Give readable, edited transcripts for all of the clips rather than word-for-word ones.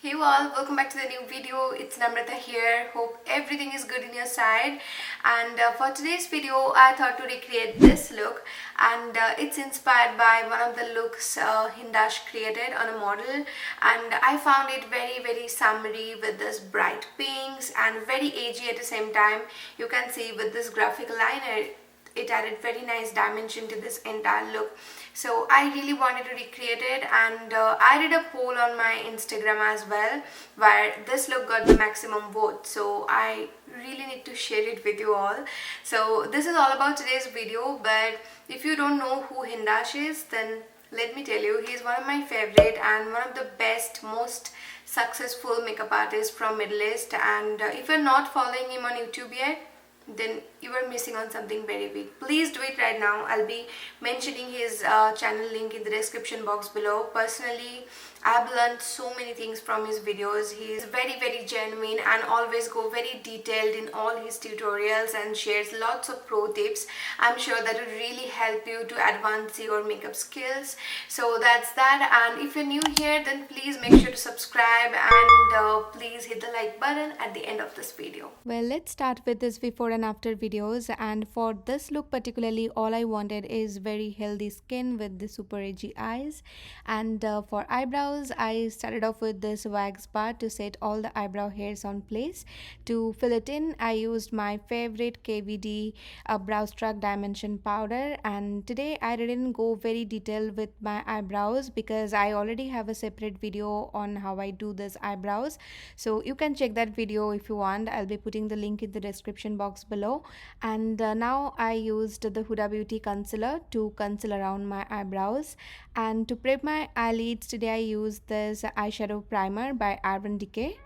Hey all, welcome back to the new video. It's Namrata here. Hope everything is good in your side. And for today's video, I thought to recreate this look, and it's inspired by one of the looks Hindash created on a model, and I found it very summery with this bright pinks and very edgy at the same time. You can see with this graphic liner, it added very nice dimension to this entire look. So I really wanted to recreate it, and I did a poll on my Instagram as well where this look got the maximum vote, so I really need to share it with you all. So this is all about today's video, but if you don't know who Hindash is, then let me tell you, he is one of my favorite and one of the best, most successful makeup artists from Middle East. And if you're not following him on YouTube yet, then you are missing on something very big. Please do it right now. I'll be mentioning his channel link in the description box below. Personally, I've learned so many things from his videos. He is very genuine and always go very detailed in all his tutorials and shares lots of pro tips. I'm sure that will really help you to advance your makeup skills. So that's that, and if you're new here, then please make sure to subscribe and please hit the like button at the end of this video. Well, let's start with this before and after videos, and for this look particularly, all I wanted is very healthy skin with the super edgy eyes. And for eyebrows, I started off with this wax bar to set all the eyebrow hairs on place. To fill it in, I used my favorite KVD brow struck dimension powder, and today I didn't go very detailed with my eyebrows because I already have a separate video on how I do this eyebrows, so you can check that video if you want. I'll be putting the link in the description box below. And now I used the Huda Beauty concealer to conceal around my eyebrows, and to prep my eyelids today I used this eyeshadow primer by Urban Decay.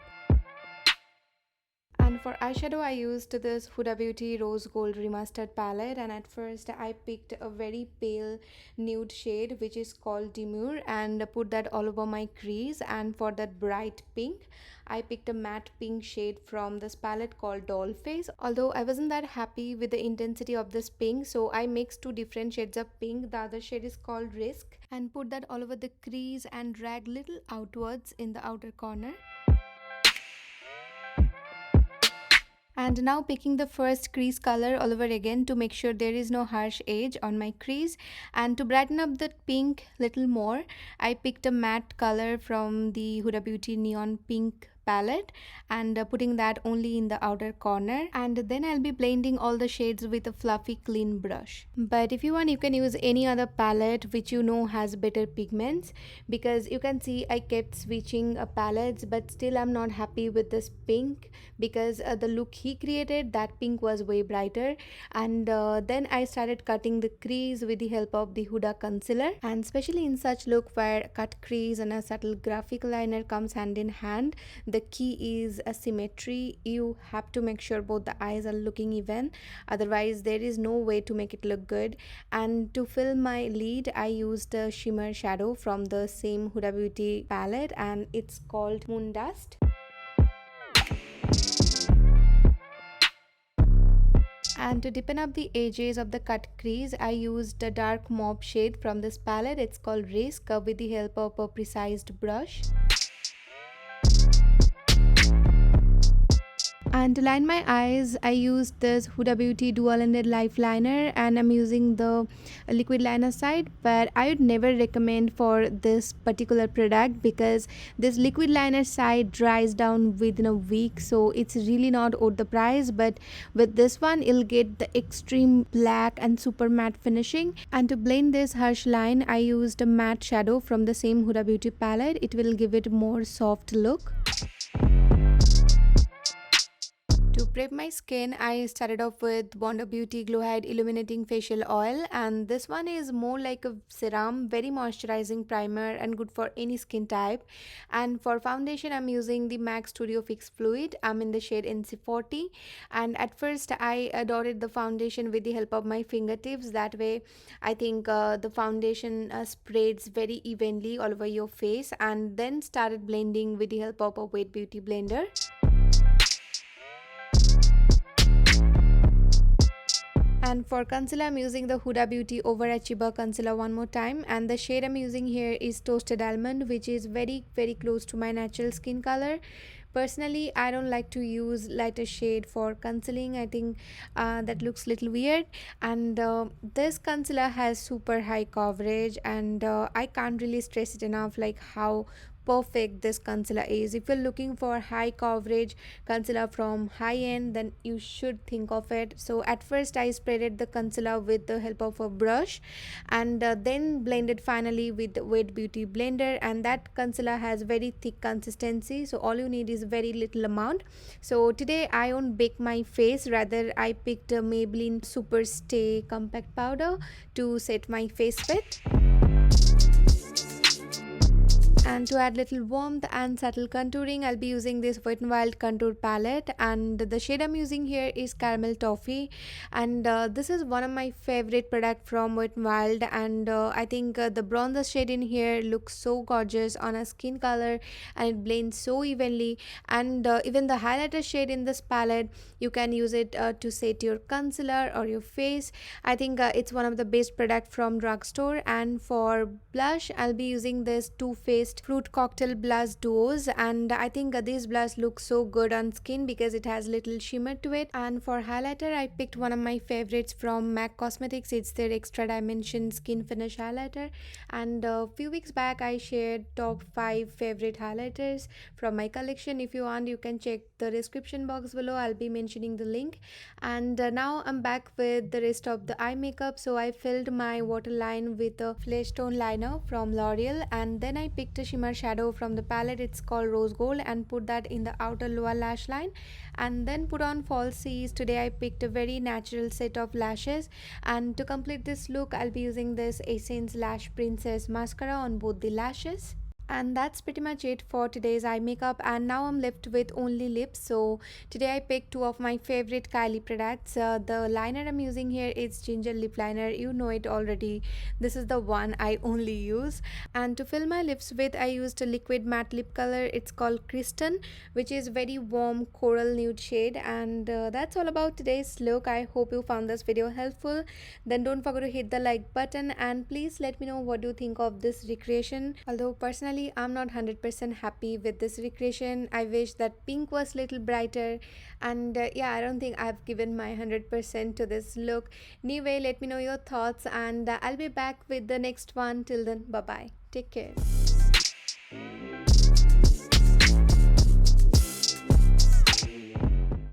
And for eyeshadow, I used this Huda Beauty Rose Gold Remastered palette, and at first I picked a very pale nude shade which is called Demure and put that all over my crease. And for that bright pink, I picked a matte pink shade from this palette called Dollface. Although I wasn't that happy with the intensity of this pink, so I mixed two different shades of pink. The other shade is called Risk, and put that all over the crease and drag little outwards in the outer corner. And now picking the first crease color all over again to make sure there is no harsh edge on my crease. And to brighten up the pink little more, I picked a matte color from the Huda Beauty Neon Pink palette and putting that only in the outer corner. And then I'll be blending all the shades with a fluffy clean brush. But if you want, you can use any other palette which you know has better pigments, because you can see I kept switching palettes, but still I'm not happy with this pink because the look he created, that pink was way brighter. And then I started cutting the crease with the help of the Huda concealer, and especially in such look where cut crease and a subtle graphic liner comes hand in hand, the key is a symmetry. You have to make sure both the eyes are looking even, otherwise there is no way to make it look good. And to fill my lid, I used a shimmer shadow from the same Huda Beauty palette, and it's called Moon Dust. And to deepen up the edges of the cut crease, I used a dark mauve shade from this palette. It's called Risk, with the help of a precised brush. And to line my eyes, I used this Huda Beauty Dual Ended Life Liner, and I'm using the liquid liner side, but I would never recommend for this particular product because this liquid liner side dries down within a week, so it's really not worth the price. But with this one, you'll get the extreme black and super matte finishing. And to blend this harsh line, I used a matte shadow from the same Huda Beauty palette. It will give it more soft look. To prep my skin, I started off with Wonder Beauty Glow Hide Illuminating Facial Oil, and this one is more like a serum, very moisturizing primer and good for any skin type. And for foundation, I'm using the MAC Studio Fix Fluid. I'm in the shade NC40, and at first I dotted the foundation with the help of my fingertips. That way I think the foundation spreads very evenly all over your face, and then started blending with the help of a wet beauty blender. And for concealer, I'm using the Huda Beauty Overachiever concealer one more time, and the shade I'm using here is Toasted Almond, which is very close to my natural skin color. Personally, I don't like to use lighter shade for concealing. I think that looks little weird. And this concealer has super high coverage, and I can't really stress it enough like how perfect this concealer is. If you're looking for high coverage concealer from high end, then you should think of it. So at first I spreaded the concealer with the help of a brush, and then blended finally with the Wet Beauty blender, and that concealer has very thick consistency, so all you need is very little amount. So today I won't bake my face, rather I picked a Maybelline Super Stay compact powder to set my face with. And to add little warmth and subtle contouring, I'll be using this Wet n Wild contour palette, and the shade I'm using here is Caramel Toffee. And this is one of my favorite product from Wet n Wild, and I think the bronzer shade in here looks so gorgeous on a skin color, and it blends so evenly. And even the highlighter shade in this palette, you can use it to set your concealer or your face. I think it's one of the best product from drugstore. And for blush, I'll be using this Too Faced Fruit Cocktail Blush Duos, and I think this blush looks so good on skin because it has little shimmer to it. And for highlighter, I picked one of my favorites from MAC Cosmetics. It's their Extra Dimension Skin Finish highlighter, and a few weeks back I shared top 5 favorite highlighters from my collection. If you want, you can check the description box below, I'll be mentioning the link. And now I'm back with the rest of the eye makeup. So I filled my waterline with a Flesh Tone liner from L'Oreal, and then I picked a shimmer shadow from the palette, it's called Rose Gold, and put that in the outer lower lash line, and then put on falsies. Today I picked a very natural set of lashes, and to complete this look I'll be using this Essence Lash Princess mascara on both the lashes. And that's pretty much it for today's eye makeup, and now I'm left with only lips. So today I picked two of my favorite Kylie products. The liner I'm using here is Ginger Lip Liner, you know it already, this is the one I only use. And to fill my lips with, I used a liquid matte lip color, it's called Kristen, which is very warm coral nude shade. And that's all about today's look. I hope you found this video helpful. Then don't forget to hit the like button, and please let me know what you think of this recreation. Although personally I'm not 100% happy with this recreation, I wish that pink was little brighter. And yeah, I don't think I've given my 100% to this look. Anyway, let me know your thoughts, and I'll be back with the next one. Till then, bye bye, take care.